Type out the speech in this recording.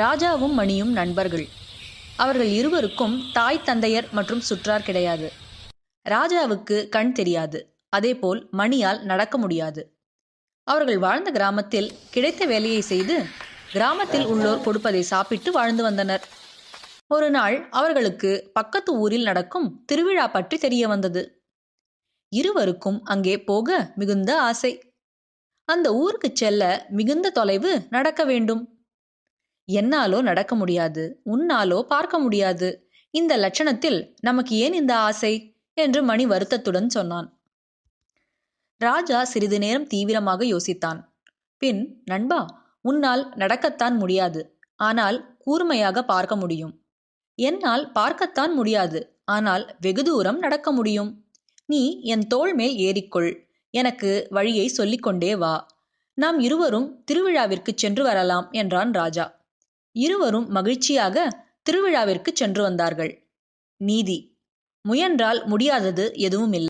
ராஜாவும் மணியும் நண்பர்கள். அவர்கள் இருவருக்கும் தாய், தந்தையர் மற்றும் சுற்றார் கிடையாது. ராஜாவுக்கு கண் தெரியாது. அதேபோல் மணியால் நடக்க முடியாது. அவர்கள் வாழ்ந்த கிராமத்தில் கிடைத்த வேலையை செய்து கிராமத்தில் உள்ளோர் கொடுப்பதை சாப்பிட்டு வாழ்ந்து வந்தனர். ஒரு நாள் அவர்களுக்கு பக்கத்து ஊரில் நடக்கும் திருவிழா பற்றி தெரிய வந்தது. இருவருக்கும் அங்கே போக மிகுந்த ஆசை. அந்த ஊருக்கு செல்ல மிகுந்த தொலைவு நடக்க வேண்டும். என்னாலோ நடக்க முடியாது, உன்னாலோ பார்க்க முடியாது. இந்த லட்சணத்தில் நமக்கு ஏன் இந்த ஆசை என்று மணி வருத்தத்துடன் சொன்னான். ராஜா சிறிது நேரம் தீவிரமாக யோசித்தான். பின், நண்பா, உன்னால் நடக்கத்தான் முடியாது, ஆனால் கூர்மையாக பார்க்க முடியும். என்னால் பார்க்கத்தான் முடியாது, ஆனால் வெகு தூரம் நடக்க முடியும். நீ என் தோள் மேல் ஏறிக்கொள், எனக்கு வழியை சொல்லிக்கொண்டே வா. நாம் இருவரும் திருவிழாவிற்கு சென்று வரலாம் என்றான் ராஜா. இருவரும் மகிழ்ச்சியாக திருவிழாவிற்கு சென்று வந்தார்கள். நீதி: முயன்றால் முடியாதது எதுவும் இல்லை.